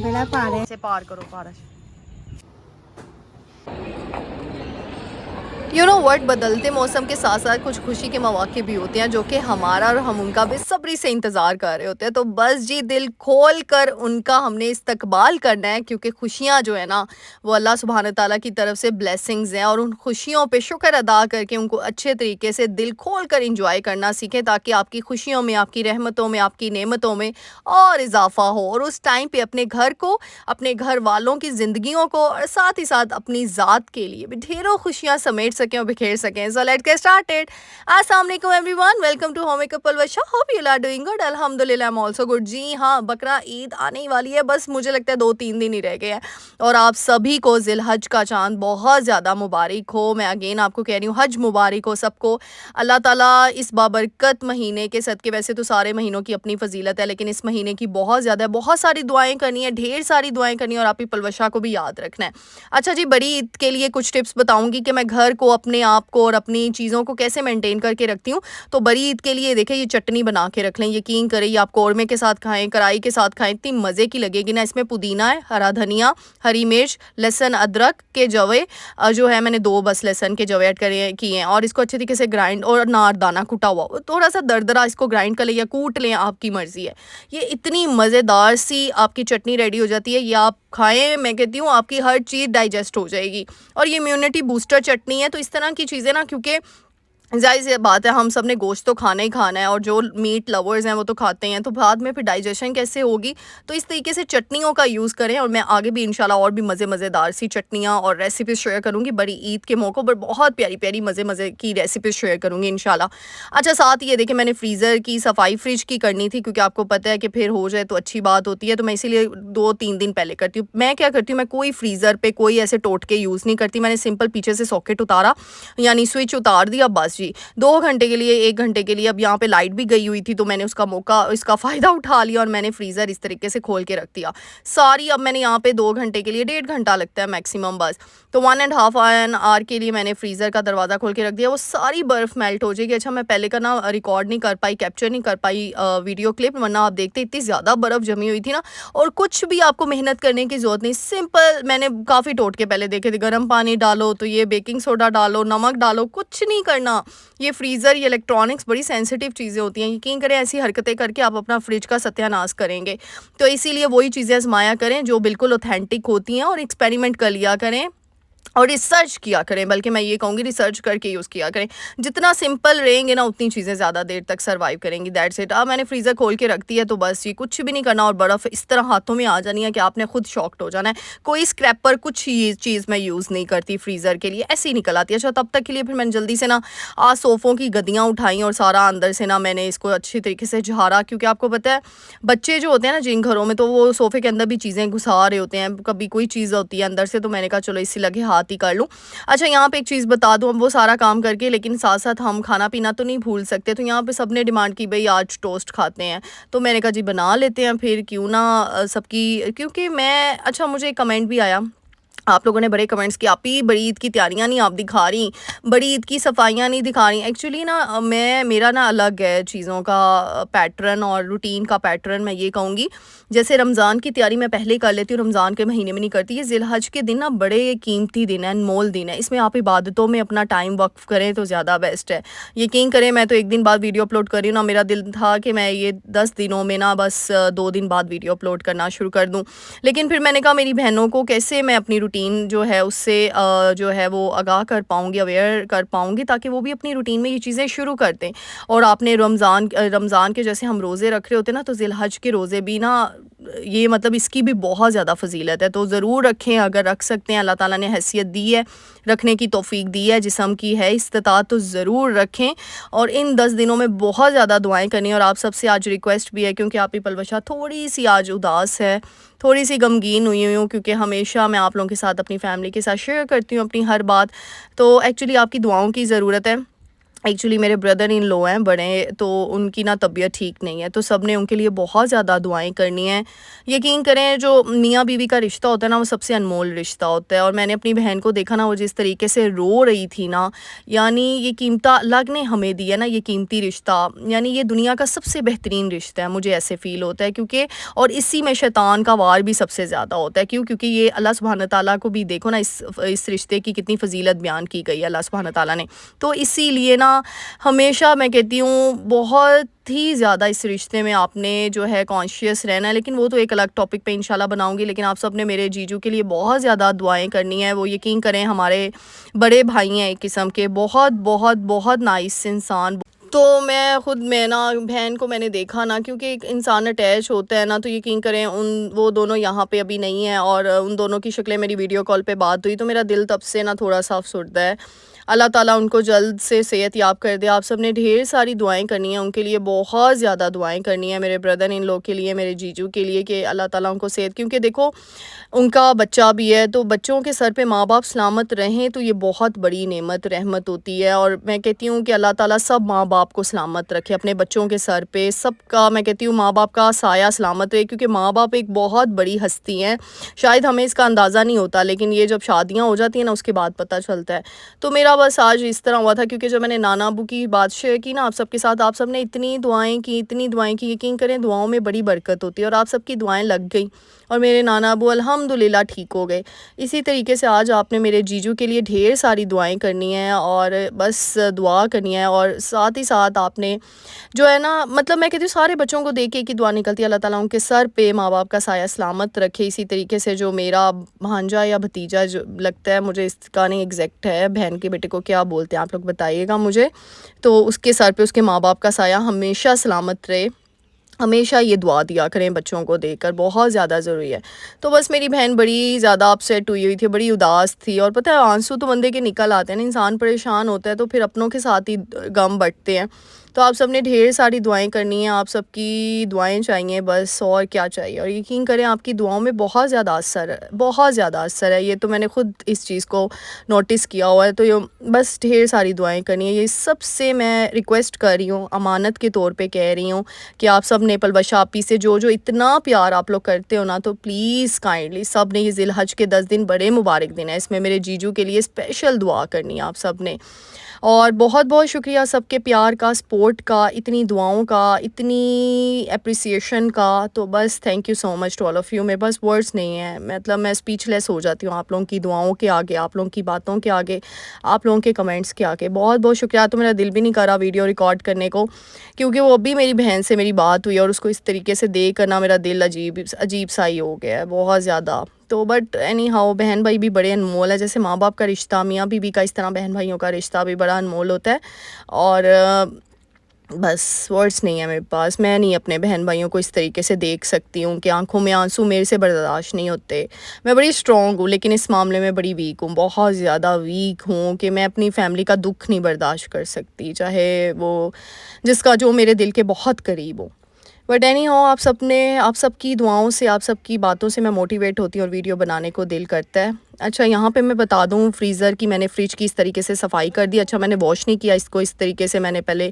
बड़ा पार है। से पार करो पार। यू नो व्हाट, बदलते मौसम के साथ साथ कुछ खुशी के मौके भी होते हैं जो कि हमारा और हम उनका बेसब्री से इंतज़ार कर रहे होते हैं। तो बस जी दिल खोल कर उनका हमने इस्तकबाल करना है, क्योंकि खुशियाँ जो है ना वो अल्लाह सुब्हान ताला की तरफ से ब्लेसिंग्स हैं, और उन खुशियों पे शुक्र अदा करके उनको अच्छे तरीके से दिल खोल कर इंजॉय करना सीखें, ताकि आपकी खुशियों में, आपकी रहमतों में, आपकी नेमतों में और इजाफा हो। और उस टाइम पे अपने घर को, अपने घर वालों की ज़िंदगियों को और साथ ही साथ अपनी ज़ात के लिए भी ढेरों खुशियाँ समेट सकें और बिखेर सकें। So let's get started. अस्सलाम वालेकुम everyone, welcome to home makeup Palwasha. Hope you are doing good. अल्हम्दुलिल्लाह आई एम आल्सो गुड। जी हाँ, बकरा ईद आने ही वाली है, बस मुझे लगता है 2-3 दिन ही रह गए हैं, और आप सभी को जिलहज का चांद बहुत ज़्यादा मुबारक हो। मैं अगेन आपको कह रही हूँ, हज मुबारक हो सबको। अल्लाह ताला इस बाबरकत महीने के सदके, वैसे तो सारे महीनों की अपनी फजीलत है, लेकिन इस महीने की बहुत ज़्यादा, बहुत सारी दुआएं करनी है, ढेर सारी दुआएं करनी है, और आप ही पलवशा को भी याद रखना है। अच्छा जी, बड़ी ईद के लिए कुछ टिप्स बताऊंगी कि मैं घर को, अपने आप को और अपनी चीज़ों को कैसे मेंटेन करके रखती हूँ। तो बड़ी ईद के लिए देखें, ये चटनी बना के रख लें। यकीन करें, ये आप कौरमे के साथ खाएं, कढ़ाई के साथ खाएं, इतनी मज़े की लगेगी ना। इसमें पुदीना है, हरा धनिया, हरी मिर्च, लहसुन, अदरक के जवे जो है, मैंने 2 बस लहसुन के जवे ऐड करे किए हैं, और इसको अच्छे तरीके से ग्राइंड, और नारदाना कुटा हुआ, थोड़ा सा दरदरा इसको ग्राइंड कर लें या कूट लें, आपकी मर्ज़ी है। ये इतनी मज़ेदार सी आपकी चटनी रेडी हो जाती है। ये आप खाएं, मैं कहती हूँ आपकी हर चीज़ डाइजेस्ट हो जाएगी, और ये इम्यूनिटी बूस्टर चटनी है। तो इस तरह की चीज़ें ना, क्योंकि ज़ाहिर सी बात है, हम सब ने गोश्त तो खाना ही खाना है, और जो मीट लवर्स हैं वो तो खाते हैं, तो बाद में फिर डाइजेशन कैसे होगी। तो इस तरीके से चटनियों का यूज़ करें, और मैं आगे भी इंशाल्लाह और भी मज़ेदार सी चटनियाँ और रेसिपीज़ शेयर करूँगी बड़ी ईद के मौक़ों पर। बहुत प्यारी प्यारी मज़े की रेसिपीज़ शेयर करूँगी इंशाल्लाह। अच्छा, साथ ही ये देखिए, मैंने फ्रीज़र की सफाई फ्रिज की करनी थी, क्योंकि आपको पता है कि फिर हो जाए तो अच्छी बात होती है, तो मैं इसीलिए 2-3 दिन पहले करती हूँ। मैं क्या करती हूँ, मैं कोई फ्रीज़र पर कोई ऐसे टोटके यूज़ नहीं करती। मैंने सिंपल पीछे से सॉकेट उतारा, यानी स्विच उतार दिया, बस जी 2 घंटे के लिए, 1 घंटे के लिए। अब यहाँ पे लाइट भी गई हुई थी, तो मैंने उसका इसका फ़ायदा उठा लिया, और मैंने फ्रीज़र इस तरीके से खोल के रख दिया सारी। अब मैंने यहाँ पे 2 घंटे के लिए, 1.5 घंटा लगता है मैक्सिमम बस, तो 1.5 आवर के लिए मैंने फ्रीज़र का दरवाज़ा खोल के रख दिया। वो सारी बर्फ़ मेल्ट हो जाएगी। अच्छा, मैं पहले का ना रिकॉर्ड नहीं कर पाई, कैप्चर नहीं कर पाई वीडियो क्लिप, वरना आप देखते इतनी ज़्यादा बर्फ़ जमी हुई थी ना। और कुछ भी आपको मेहनत करने की ज़रूरत नहीं, सिंपल मैंने काफ़ी टोटके पहले देखे थे। गर्म पानी डालो, तो ये बेकिंग सोडा डालो, नमक डालो, कुछ नहीं करना। ये फ्रीज़र, ये इलेक्ट्रॉनिक्स बड़ी सेंसिटिव चीज़ें होती हैं। यकीन करें, ऐसी हरकतें करके आप अपना फ्रिज का सत्यानाश करेंगे। तो इसीलिए वही चीज़ें आजमाया करें जो बिल्कुल ऑथेंटिक होती हैं, और एक्सपेरिमेंट कर लिया करें, और रिसर्च किया करें, बल्कि मैं ये कहूँगी रिसर्च करके यूज़ किया करें। जितना सिंपल रहेंगे ना, उतनी चीज़ें ज़्यादा देर तक सर्वाइव करेंगी। That's it. अब मैंने फ्रीज़र खोल के रख दी है, तो बस ये कुछ भी नहीं करना, और बर्फ़ इस तरह हाथों में आ जानी है कि आपने खुद शॉक्ड हो जाना है। कोई स्क्रैपर, कुछ ये चीज़ मैं यूज़ नहीं करती फ्रीज़र के लिए, ऐसे ही निकल आती है। अच्छा, तब तक के लिए फिर मैंने जल्दी से ना आज सोफ़ों की गद्दियाँ उठाई, और सारा अंदर से ना मैंने इसको अच्छी तरीके से झाड़ा, क्योंकि आपको पता है बच्चे जो होते हैं ना जिन घरों में, तो वो सोफ़े के अंदर भी चीज़ें घुसा रहे होते हैं, कभी कोई चीज़ होती है अंदर से, तो मैंने कहा चलो इससे लगे हाथ ही कर लूँ। अच्छा, यहाँ पे एक चीज़ बता दूँ, अब वो सारा काम करके, लेकिन साथ साथ हम खाना पीना तो नहीं भूल सकते। तो यहाँ पे सबने डिमांड की, भाई आज टोस्ट खाते हैं, तो मैंने कहा जी बना लेते हैं फिर, क्यों ना सबकी, क्योंकि मैं, अच्छा मुझे एक कमेंट भी आया, आप लोगों ने बड़े कमेंट्स किए, आप ही बड़ी ईद की तैयारियां नहीं आप दिखा रही, बड़ी ईद की सफाइयां नहीं दिखा रही। एक्चुअली ना मेरा ना अलग है चीज़ों का पैटर्न और रूटीन का पैटर्न, मैं ये कहूँगी। जैसे रमज़ान की तैयारी मैं पहले कर लेती हूँ, रमज़ान के महीने में नहीं करती। ये ज़िलहज के दिन ना बड़े कीमती दिन है, अनमोल दिन है, इसमें आप इबादतों में अपना टाइम वक्फ करें तो ज़्यादा बेस्ट है। यकीन करें, मैं तो 1 दिन बाद वीडियो अपलोड कर रही हूँ ना, मेरा दिल था कि मैं ये 10 दिनों में ना बस 2 दिन बाद वीडियो अपलोड करना शुरू कर दूँ, लेकिन फिर मैंने कहा मेरी बहनों को कैसे मैं अपनी रूटीन जो है उससे जो है वो आगाह कर पाऊँगी, अवेयर कर पाऊँगी, ताकि वो भी अपनी रूटीन में ये चीज़ें शुरू कर दें। और आपने रमज़ान के जैसे हम रोज़े रख रहे होते हैं ना, तो ज़िलहज के रोज़े भी ना, ये मतलब इसकी भी बहुत ज़्यादा फजीलत है, तो ज़रूर रखें अगर रख सकते हैं। अल्लाह ताला ने हैसियत दी है, रखने की तौफीक दी है, जिस्म की है इस्तिताअत, तो ज़रूर रखें। और इन 10 दिनों में बहुत ज़्यादा दुआएं करनी, और आप सबसे आज रिक्वेस्ट भी है, क्योंकि आप ही पलवशा थोड़ी सी आज उदास है, थोड़ी सी गमगीन हुई हूँ, क्योंकि हमेशा मैं आप लोगों के साथ, अपनी फैमिली के साथ शेयर करती हूँ अपनी हर बात, तो एक्चुअली आपकी दुआओं की ज़रूरत है। एक्चुअली मेरे ब्रदर इन लो हैं बड़े, तो उनकी ना तबीयत ठीक नहीं है, तो सब ने उनके लिए बहुत ज़्यादा दुआएं करनी हैं। यकीन करें, जो मियाँ बीवी का रिश्ता होता है ना, वो सबसे अनमोल रिश्ता होता है। और मैंने अपनी बहन को देखा ना, वो जिस तरीके से रो रही थी ना, यानी ये कीमता अल्लाह ने हमें दी है ना, ये कीमती रिश्ता, यानी ये दुनिया का सबसे बेहतरीन रिश्ता है, मुझे ऐसे फ़ील होता है। क्योंकि और इसी में शैतान का वार भी सबसे ज़्यादा होता है। क्यों? क्योंकि ये अल्लाह सुब्हान ताला को भी देखो ना, इस रिश्ते की कितनी फ़जीलत बयान की गई है अल्लाह सुब्हान ताला ने। तो इसीलिए ना हमेशा मैं कहती हूँ, बहुत ही ज़्यादा इस रिश्ते में आपने जो है कॉन्शियस रहना है। लेकिन वो तो एक अलग टॉपिक पे इंशाल्लाह बनाऊंगी। लेकिन आप सब ने मेरे जीजू के लिए बहुत ज़्यादा दुआएं करनी है। वो यकीन करें, हमारे बड़े भाई हैं एक किस्म के, बहुत बहुत बहुत नाइस इंसान। तो मैं ना बहन को मैंने देखा ना, क्योंकि एक इंसान अटैच होता है ना, तो यकीन करें वो दोनों यहाँ पे अभी नहीं है, और उन दोनों की शक्लें मेरी वीडियो कॉल पे बात हुई, तो मेरा दिल तब से ना थोड़ा सा अफसुर्दा है। अल्लाह ताला उनको जल्द से सेहत याब कर दे। आप सब ने ढेर सारी दुआएं करनी है उनके लिए, बहुत ज़्यादा दुआएं करनी है मेरे ब्रदर इन लोग के लिए, मेरे जीजू के लिए, कि अल्लाह ताला उनको सेहत, क्योंकि देखो उनका बच्चा भी है, तो बच्चों के सर पे माँ बाप सलामत रहें तो ये बहुत बड़ी नेमत रहमत होती है। और मैं कहती हूँ कि अल्लाह ताला सब माँ बाप को सलामत रखे अपने बच्चों के सर पे, सबका मैं कहती हूँ माँ बाप का साया सलामत रहे, क्योंकि माँ बाप एक बहुत बड़ी हस्ती हैं। शायद हमें इसका अंदाज़ा नहीं होता, लेकिन ये जब शादियाँ हो जाती हैं ना, उसके बाद पता चलता है। तो मेरा बस आज इस तरह हुआ था, क्योंकि जब मैंने नाना अबू की बात शेयर की ना आप सबके साथ, आप सब ने इतनी दुआएं की, इतनी दुआएं की, यकीन करें दुआओं में बड़ी बरकत होती है, और आप सबकी दुआएं लग गई और मेरे नाना अबू अल्हम्दुलिल्लाह ठीक हो गए। इसी तरीके से आज आपने मेरे जीजू के लिए ढेर सारी दुआएं करनी है, और बस दुआ करनी है। और साथ ही साथ आपने जो है ना, मतलब मैं कहती हूँ सारे बच्चों को देख के एक ही दुआ निकलती है, अल्लाह ताला उनके सर पे माँ बाप का साया सलामत रखे। इसी तरीके से जो मेरा भांजा या भतीजा जो लगता है, मुझे इसका नहीं एग्जैक्ट है, बहन के बेटे को क्या बोलते हैं आप लोग बताइएगा मुझे, तो उसके सर पे उसके माँ बाप का साया हमेशा सलामत रहे। हमेशा ये दुआ दिया करें बच्चों को देखकर, बहुत ज़्यादा ज़रूरी है। तो बस मेरी बहन बड़ी ज़्यादा अपसेट हुई थी, बड़ी उदास थी, और पता है आंसू तो बंदे के निकल आते हैं ना, इंसान परेशान होता है तो फिर अपनों के साथ ही गम बढ़ते हैं। तो आप सब ने ढेर सारी दुआएं करनी है, आप सबकी दुआएं चाहिए बस, और क्या चाहिए। और यकीन करें आपकी दुआओं में बहुत ज़्यादा असर है, बहुत ज़्यादा असर है, ये तो मैंने खुद इस चीज़ को नोटिस किया हुआ है। तो ये बस ढेर सारी दुआएं करनी है, ये सबसे मैं रिक्वेस्ट कर रही हूँ, अमानत के तौर पे कह रही हूँ, कि आप सब ने पलवशा आपी से जो जो इतना प्यार आप लोग करते हो ना, तो प्लीज़ काइंडली सब ने, ये ज़िलहज के 10 दिन बड़े मुबारक दिन है, इसमें मेरे जीजू के लिए स्पेशल दुआ करनी है आप सब ने। और बहुत बहुत शुक्रिया सबके प्यार का, सपोर्ट का, इतनी दुआओं का, इतनी अप्रिसिएशन का। तो बस thank you so much to all of you. मेरे पास वर्ड्स नहीं है, मतलब मैं स्पीचलेस हो जाती हूँ आप लोगों की दुआओं के आगे, आप लोगों की बातों के आगे, आप लोगों के कमेंट्स के आगे। बहुत बहुत शुक्रिया। तो मेरा दिल भी नहीं कर रहा वीडियो रिकॉर्ड करने को, क्योंकि वो अभी मेरी बहन से मेरी बात हुई, और उसको इस तरीके से देख कर ना मेरा दिल अजीब अजीब सा ही हो गया है, बहुत ज़्यादा। तो बट एनी हाउ, बहन भाई भी बड़े अनमोल है, जैसे माँ बाप का रिश्ता, मियाँ बीवी का, इस तरह बहन भाइयों का रिश्ता भी बड़ा अनमोल होता है। और बस वर्ड्स नहीं है मेरे पास, मैं नहीं अपने बहन भाइयों को इस तरीके से देख सकती हूँ कि आंखों में आंसू मेरे से बर्दाश्त नहीं होते। मैं बड़ी स्ट्रॉन्ग हूँ, लेकिन इस मामले में बड़ी वीक हूँ, बहुत ज़्यादा वीक हूँ, कि मैं अपनी फैमिली का दुख नहीं बर्दाश्त कर सकती, चाहे वो जिसका जो मेरे दिल के बहुत करीब हो। बट एनी हो, आप सबकी दुआओं से, आप सबकी बातों से मैं मोटिवेट होती हूँ, और वीडियो बनाने को दिल करता है। अच्छा, यहाँ पे मैं बता दूँ, फ्रीज़र की मैंने फ्रिज की इस तरीके से सफाई कर दी। अच्छा, मैंने वॉश नहीं किया इसको, इस तरीके से मैंने पहले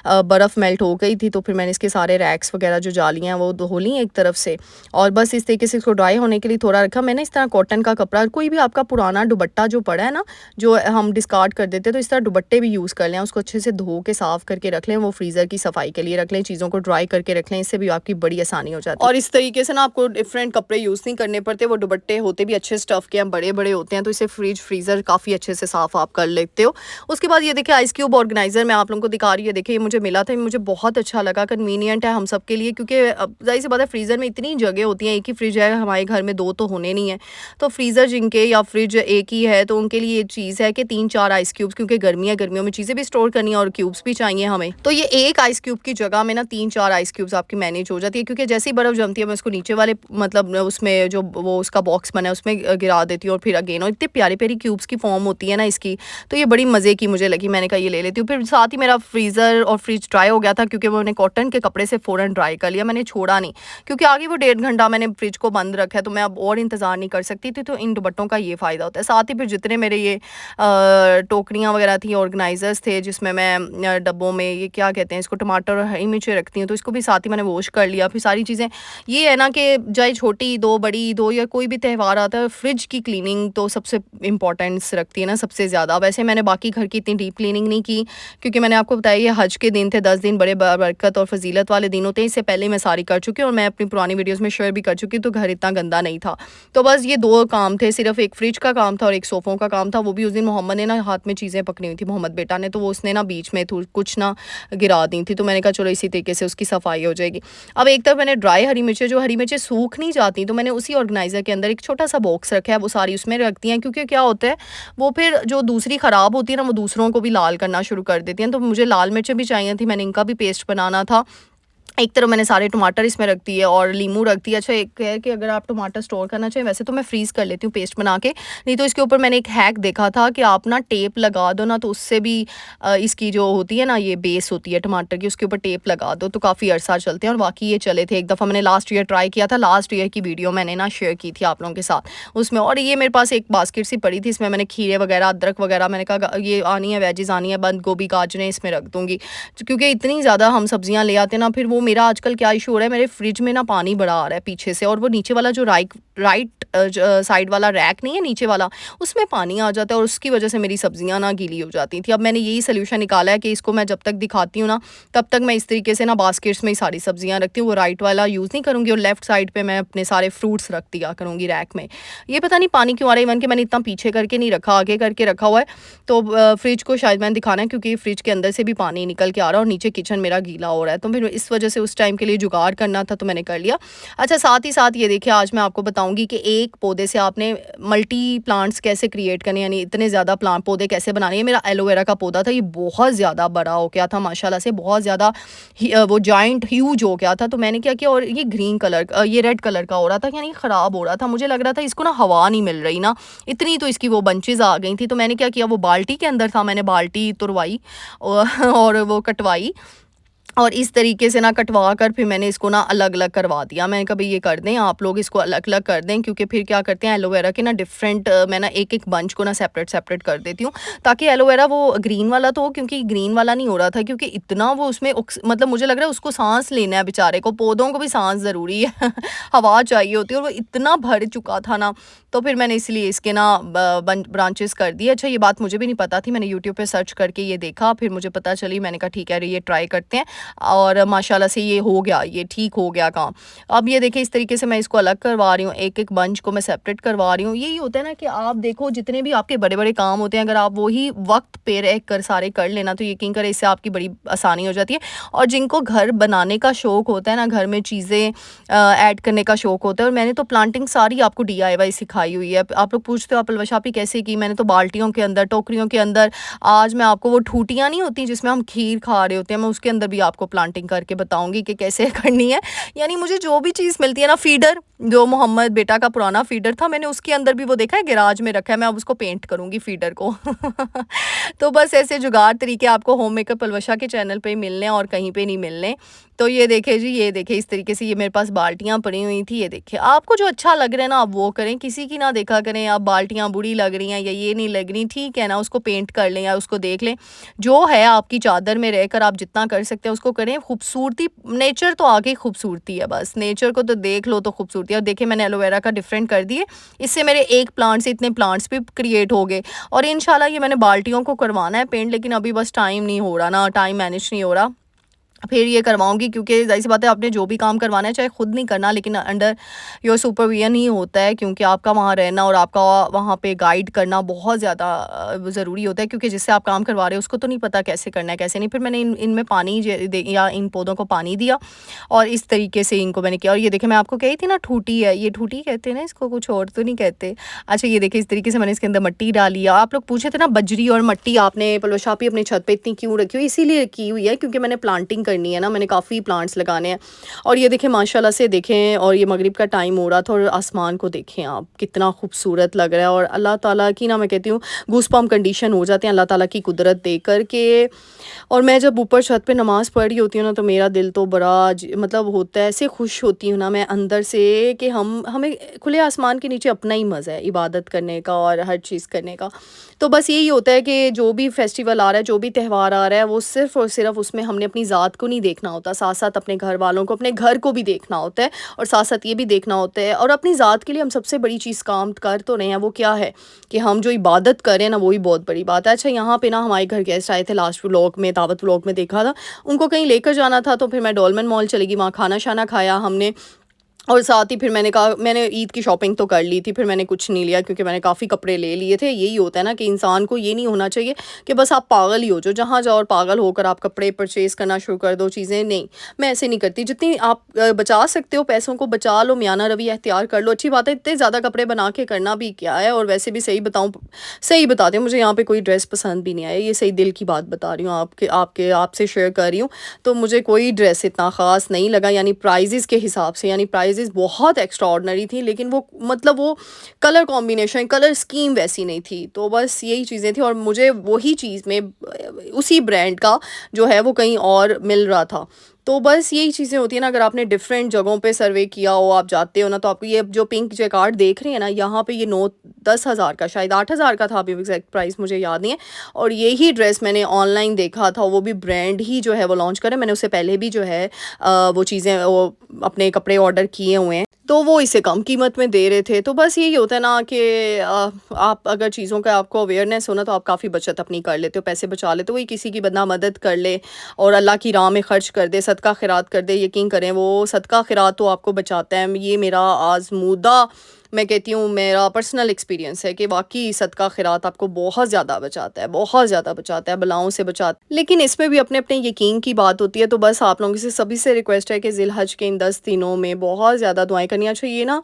बर्फ़ मेल्ट हो गई थी, तो फिर मैंने इसके सारे रैक्स वगैरह जो जालियाँ हैं वो धो ली एक तरफ से, और बस इस तरीके से इसको ड्राई होने के लिए थोड़ा रखा मैंने। इस तरह कॉटन का कपड़ा, कोई भी आपका पुराना दुपट्टा जो पड़ा है ना, जो हम डिस्कार्ड कर देते हैं, तो इस तरह दुपट्टे भी यूज़ कर लें, उसको अच्छे से धो के साफ़ करके रख लें, वो फ्रीज़र की सफाई के लिए रख लें, चीज़ों को ड्राई करके रख लें, इससे भी आपकी बड़ी आसानी हो जाती है। और इस तरीके से ना आपको डिफरेंट कपड़े यूज़ नहीं करने पड़ते, वो दुपट्टे होते भी अच्छे स्टफ़ के हैं, बड़े बड़े होते हैं, तो इसे फ्रीज़र काफ़ी अच्छे से साफ़ आप कर लेते हो। उसके बाद ये देखिए आइस क्यूब ऑर्गेनाइज़र मैं आप लोगों को दिखा रही है, देखिए ये मुझे मिला था, मुझे बहुत अच्छा लगा, कन्वीनियंट है हम सब के लिए, क्योंकि जाहिर सी बात है फ्रीज़र में इतनी जगह होती है, एक ही फ्रिज है हमारे घर में, 2 तो होने नहीं है, तो फ्रीज़र जिनके या फ्रिज एक ही है, तो उनके लिए ये चीज़ है कि 3-4 आइस क्यूब्स, क्योंकि गर्मी है, गर्मियों में चीज़ें भी स्टोर करनी है और क्यूब्स भी चाहिए हमें, तो ये एक आइस क्यूब की जगह में ना 3-4 आइस क्यूब्स आपकी मैनेज हो जाती है। क्योंकि जैसे ही बर्फ़ जमती है मैं उसको नीचे वाले मतलब उसमें जो वो उसका बॉक्स बना है उसमें गिरा देती हूँ, और फिर अगेन, और इतने प्यारी प्यारी क्यूब्स की फॉर्म होती है ना इसकी, तो ये बड़ी मज़े की मुझे लगी। मैंने कहा ये ले लेती हूँ। फिर साथ ही मेरा फ्रीज़र और फ्रिज ड्राई हो गया था, क्योंकि मैंने कॉटन के कपड़े से फ़ौरन ड्राई कर लिया, मैंने छोड़ा नहीं, क्योंकि आगे वो 1.5 घंटा मैंने फ्रिज को बंद रखा है, तो मैं अब और इंतज़ार नहीं कर सकती थी। तो इन दुपट्टों का ये फ़ायदा होता है। साथ ही फिर जितने मेरे ये टोकरियाँ वगैरह थी, ऑर्गेनाइजर्स थे, जिसमें मैं डब्बों में ये क्या कहते हैं इसको, टमाटर और हरी मिर्चें रखती हूँ, तो इसको भी साथ ही मैंने वॉश कर लिया। फिर सारी चीज़ें, ये है ना कि चाहे छोटी ईद हो, बड़ी ईद हो, या कोई भी त्यौहार आता है, फ्रिज की क्लीनिंग तो सबसे इंपॉर्टेंस रखती है ना, सबसे ज़्यादा। वैसे मैंने बाकी घर की इतनी डीप क्लीनिंग नहीं की, क्योंकि मैंने आपको बताया ये हज के दिन थे, 10 दिन बड़े बरकत और फजीलत वाले दिन होते हैं। इससे पहले मैं सारी कर चुकी हूँ, और मैं अपनी पुरानी वीडियोज़ में शेयर भी कर चुकी हूँ, तो घर इतना गंदा नहीं था। तो बस ये 2 काम थे, सिर्फ एक फ्रिज का काम था और एक सोफ़ों का काम था। वो भी उस दिन मोहम्मद ने ना हाथ में चीज़ें पकड़ी हुई थी, मोहम्मद बेटा ने, तो वो उसने ना बीच में कुछ ना गिरा दी थी, तो मैंने कहा चलो इसी तरीके से उसकी सफाई हो जाएगी। अब एक तरफ मैंने ड्राई हरी मिर्चें, जो हरी मिर्चें सूख नहीं जाती, तो मैंने उसी ऑर्गेनाइज़र के अंदर एक छोटा सा बॉक्स रखा है, वो सारी उसमें रखती हैं, क्योंकि क्या होता है वो फिर जो दूसरी ख़राब होती है ना, वो दूसरों को भी लाल करना शुरू कर देती हैं। तो मुझे लाल मिर्चें भी चाहिए थी, मैंने इनका भी पेस्ट बनाना था। एक तरफ मैंने सारे टमाटर इसमें रख दिए और लीमू रख दिया। अच्छा, एक है कि अगर आप टमाटर स्टोर करना चाहें, वैसे तो मैं फ्रीज़ कर लेती हूँ पेस्ट बना के, नहीं तो इसके ऊपर मैंने एक हैक देखा था कि आप ना टेप लगा दो ना, तो उससे भी इसकी जो होती है ना, ये बेस होती है टमाटर की, उसके ऊपर टेप लगा दो तो काफ़ी अरसा चलते हैं। और बाकी ये चले थे। एक दफ़ा मैंने लास्ट ईयर ट्राई किया था, लास्ट ईयर की वीडियो मैंने ना शेयर की थी आप लोगों के साथ उसमें। और ये मेरे पास एक बास्केट सी पड़ी थी, इसमें मैंने खीरे वगैरह, अदरक वगैरह, मैंने कहा ये आनी है वेजिज़ आनी है, बंद गोभी गाजरें इसमें रख दूँगी, क्योंकि इतनी ज़्यादा हम सब्जियाँ ले आते हैं ना। फिर वो मेरा आजकल क्या इशू हो रहा है, मेरे फ्रिज में ना पानी बड़ा आ रहा है पीछे से, और वो नीचे वाला जो राइट साइड वाला रैक नहीं है नीचे वाला, उसमें पानी आ जाता है, और उसकी वजह से मेरी सब्जियां ना गीली हो जाती थी। अब मैंने यही सोल्यूशन निकाला है कि इसको मैं जब तक दिखाती हूँ ना, तब तक मैं इस तरीके से ना बास्केट्स में ही सारी सब्जियां रखती हूँ। वो राइट वाला यूज़ नहीं करूँगी, और लेफ्ट साइड पे मैं अपने सारे फ्रूट्स रख दिया करूँगी रैक में। ये पता नहीं पानी क्यों आ रहा है, इवन कि मैंने इतना पीछे करके नहीं रखा, आगे करके रखा हुआ है। तो फ्रिज को शायद मैंने दिखाना है, क्योंकि फ्रिज के अंदर से भी पानी निकल के आ रहा है, और नीचे किचन मेरा गीला हो रहा है, तो फिर इस वजह से उस टाइम के लिए जुगाड़ करना था, तो मैंने कर लिया। अच्छा, साथ ही साथ ये देखिए, आज मैं आपको बताऊंगी कि एक पौधे से आपने मल्टी प्लांट्स कैसे क्रिएट करने, यानी इतने ज़्यादा प्लांट पौधे कैसे बनाने। ये मेरा एलोवेरा का पौधा था, ये बहुत ज़्यादा बड़ा हो गया था माशाल्लाह से, बहुत ज़्यादा वो जॉइंट ह्यूज हो गया था। तो मैंने क्या किया, और ये ग्रीन कलर, ये रेड कलर का हो रहा था, यानी ख़राब हो रहा था। मुझे लग रहा था इसको ना हवा नहीं मिल रही ना, इतनी तो इसकी वो बंचेज आ गई थी। तो मैंने क्या किया, वो बाल्टी के अंदर था, मैंने बाल्टी तुरवाई और वो कटवाई, और इस तरीके से ना कटवा कर फिर मैंने इसको ना अलग अलग करवा दिया। मैंने कहा भाई ये कर दें आप लोग, इसको अलग अलग कर दें, क्योंकि फिर क्या करते हैं एलोवेरा के ना डिफरेंट, मैं ना एक एक बंच को ना सेपरेट सेपरेट कर देती हूँ, ताकि एलोवेरा वो ग्रीन वाला तो हो, क्योंकि ग्रीन वाला नहीं हो रहा था, क्योंकि इतना वो उसमें मतलब मुझे लग रहा है उसको सांस लेना है बेचारे को, पौधों को भी सांस ज़रूरी है हवा चाहिए होती है, और वो इतना भर चुका था ना, तो फिर मैंने इसलिए इसके ना ब्रांचेस कर दिए। अच्छा, ये बात मुझे भी नहीं पता थी, मैंने यूट्यूब पे सर्च करके ये देखा, फिर मुझे पता चली, मैंने कहा ठीक है ये ट्राई करते हैं, और माशाल्लाह से ये हो गया, ये ठीक हो गया काम। अब ये देखिए, इस तरीके से मैं इसको अलग करवा रही हूँ, एक एक बंच को मैं सेपरेट करवा रही हूँ। यही होता है ना कि आप देखो, जितने भी आपके बड़े बड़े काम होते हैं, अगर आप वही वक्त पे रह कर सारे कर लेना, तो यकीन करें इससे आपकी बड़ी आसानी हो जाती है। और जिनको घर बनाने का शौक़ होता है ना, घर में चीज़ें ऐड करने का शौक़ होता है, और मैंने तो प्लांटिंग सारी आपको DIY सिखाई हुई है। आप लोग पूछते हो आप अलवशा आपी कैसे की, मैंने तो बाल्टियों के अंदर, टोकरियों के अंदर, आज मैं आपको वो ठूटियाँ नहीं होती जिसमें हम खीर खा रहे होते हैं, मैं उसके अंदर भी आपको प्लांटिंग करके बताऊंगी कि कैसे करनी है। यानी मुझे जो भी चीज़ मिलती है ना, फीडर जो मोहम्मद बेटा का पुराना फीडर था, मैंने उसके अंदर भी वो देखा है, गैराज में रखा है, मैं अब उसको पेंट करूंगी फीडर को तो बस ऐसे जुगाड़ तरीके आपको होम मेकअप अलवशा के चैनल पे मिलने और कहीं पे नहीं मिलने। तो ये देखे जी, ये देखे इस तरीके से, ये मेरे पास बाल्टियाँ पड़ी हुई थी, ये देखिए, आपको जो अच्छा लग रहा है ना आप वो करें, किसी की ना देखा करें। आप बाल्टियाँ बुरी लग रही हैं या ये नहीं लग रही, ठीक है ना, उसको पेंट कर लें या उसको देख लें, जो है आपकी चादर में रहकर आप जितना कर सकते हैं उसको करें। खूबसूरती, नेचर तो आगे खूबसूरती है, बस नेचर को तो देख लो तो खूबसूरती है। और देखिए, मैंने एलोवेरा का डिफरेंट कर दिए, इससे मेरे एक प्लांट से इतने प्लांट्स भी क्रिएट हो गए। और इंशाल्लाह ये मैंने बाल्टियों को करवाना है पेंट, लेकिन अभी बस टाइम नहीं हो रहा ना, टाइम मैनेज नहीं हो रहा, फिर ये करवाऊँगी, क्योंकि ज़ाहिर सी बात है आपने जो भी काम करवाना है, चाहे खुद नहीं करना, लेकिन अंडर योर सुपरविजन ही होता है, क्योंकि आपका वहाँ रहना और आपका वहाँ पे गाइड करना बहुत ज़्यादा ज़रूरी होता है, क्योंकि जिससे आप काम करवा रहे हो उसको तो नहीं पता कैसे करना है कैसे नहीं। फिर मैंने इनमें पानी या इन पौधों को पानी दिया, और इस तरीके से इनको मैंने किया। और ये देखिए, मैं आपको कही थी ना ठूटी है, ये ठूटी कहते हैं ना इसको, कुछ और तो नहीं कहते। अच्छा, ये देखिए, इस तरीके से मैंने इसके अंदर मिट्टी डाली है। आप लोग पूछे थे ना बजरी और मिट्टी आपने पलोशापी अपनी छत पर इतनी क्यों रखी हुई, इसीलिए की हुई है क्योंकि मैंने प्लांटिंग करनी है ना, मैंने काफ़ी प्लांट्स लगाने हैं। और ये देखें माशाल्लाह से देखें, और ये मगरिब का टाइम हो रहा था और आसमान को देखें आप, कितना खूबसूरत लग रहा है। और अल्लाह ताला की ना, मैं कहती हूँ गूज़बम्प कंडीशन हो जाते हैं अल्लाह ताला की कुदरत देख कर के। और मैं जब ऊपर छत पे नमाज़ पढ़ रही होती हूँ ना, तो मेरा दिल तो बड़ा मतलब होता है, ऐसे खुश होती हूँ ना मैं अंदर से कि हमें खुले आसमान के नीचे अपना ही मज़ा है इबादत करने का और हर चीज़ करने का। तो बस यही होता है कि जो भी फेस्टिवल आ रहा है, जो भी त्यौहार आ रहा है, वो सिर्फ़ और सिर्फ़ उसमें हमने अपनी ज़ात को नहीं देखना होता, साथ-साथ अपने घर वालों को, अपने घर को भी देखना होता है, और साथ-साथ ये भी देखना होता है, और अपनी ज़ात के लिए हम सबसे बड़ी चीज़ काम कर तो रहे हैं, वो क्या है कि हम जो इबादत कर रहे हैं ना, वो ही बहुत बड़ी बात है। अच्छा, यहाँ पे ना हमारे घर गेस्ट आए थे, लास्ट व्लॉग में, दावत व्लॉग में देखा था, उनको कहीं लेकर जाना था, तो फिर मैं डोलमन मॉल चली गई, वहाँ खाना-शाना खाया हमने। और साथ ही फिर मैंने कहा, मैंने ईद की शॉपिंग तो कर ली थी, फिर मैंने कुछ नहीं लिया क्योंकि मैंने काफ़ी कपड़े ले लिए थे। यही होता है ना कि इंसान को ये नहीं होना चाहिए कि बस आप पागल ही हो जाओ, जहाँ जाओ और पागल होकर आप कपड़े परचेज़ करना शुरू कर दो, चीज़ें नहीं, मैं ऐसे नहीं करती। जितनी आप बचा सकते हो पैसों को बचा लो, मियाना रवैया इख्तियार कर लो, अच्छी बात है। इतने ज़्यादा कपड़े बना के करना भी क्या है। और वैसे भी सही बताऊँ, सही बताती हूँ, मुझे यहाँ पे कोई ड्रेस पसंद भी नहीं आया, ये सही दिल की बात बता रही हूँ, आपसे शेयर कर रही हूँ। तो मुझे कोई ड्रेस इतना ख़ास नहीं लगा, यानी प्राइजेज़ के हिसाब से, यानी प्राइजेज़ बहुत एक्स्ट्राऑर्डिनरी थी, लेकिन वो मतलब वो कलर कॉम्बिनेशन, कलर स्कीम वैसी नहीं थी। तो बस यही चीज़ें थी, और मुझे वही चीज़ में उसी ब्रांड का जो है वो कहीं और मिल रहा था। तो बस यही चीज़ें होती हैं ना, अगर आपने डिफरेंट जगहों पे सर्वे किया हो, आप जाते हो ना, तो आपको ये जो पिंक जैकार्ड देख रहे हैं ना, यहाँ पे ये 9-10 हज़ार का, शायद 8 हज़ार का था, अभी एग्जैक्ट प्राइस मुझे याद नहीं है। और यही ड्रेस मैंने ऑनलाइन देखा था, वो भी ब्रांड ही जो है वो लॉन्च करे, मैंने उससे पहले भी जो है वो चीज़ें, वो अपने कपड़े ऑर्डर किए हुए हैं, तो वो इसे कम कीमत में दे रहे थे। तो बस यही होता है ना कि आप अगर चीज़ों का आपको अवेयरनेस हो ना, तो आप काफ़ी बचत अपनी कर लेते हो, पैसे बचा लेते हो। वही किसी की बंदा मदद कर ले और अल्लाह की राह में ख़र्च कर दे, सदका खैरात कर दे, यकीन करें वो सदका खैरात तो आपको बचाता है। ये मेरा आज़मूदा, मैं कहती हूँ, मेरा पर्सनल एक्सपीरियंस है कि वाक़ई सदका खैरात आपको बहुत ज़्यादा बचाता है, बहुत ज़्यादा बचाता है, बलाओं से बचाता है। लेकिन इसमें भी अपने-अपने यकीन की बात होती है। तो बस आप लोगों से सभी से रिक्वेस्ट है कि ज़िलहज के इन 10 दिनों में बहुत ज़्यादा दुआएँ करनी। अच्छा, ये ना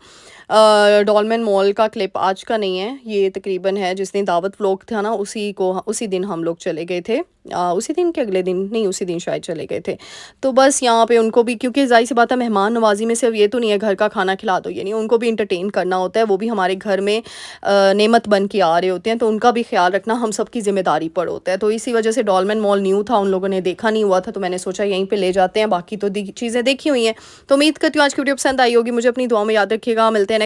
डॉलमेन मॉल का क्लिप आज का नहीं है, ये तकरीबन है जिस दिन दावत व्लॉग था ना, उसी दिन हम लोग चले गए थे। उसी दिन के अगले दिन नहीं, उसी दिन शायद चले गए थे। तो बस यहाँ पे उनको भी, क्योंकि ज़ाहिर सी बात है, मेहमान नवाज़ी में सिर्फ ये तो नहीं है घर का खाना खिला दो, ये नहीं, उनको भी इंटरटेन करना होता है। वो भी हमारे घर में नेमत बन के आ रहे होते हैं, तो उनका भी ख्याल रखना हम सबकी ज़िम्मेदारी पर होता है। तो इसी वजह से डॉलमेन मॉल न्यू था, उन लोगों ने देखा नहीं हुआ था, तो मैंने सोचा यहीं पे ले जाते हैं, बाकी तो चीज़ें देखी हुई हैं। तो उम्मीद करती हूँ आज की वीडियो पसंद आई होगी, मुझे अपनी दुआ में याद रखिएगा। मिलते हैं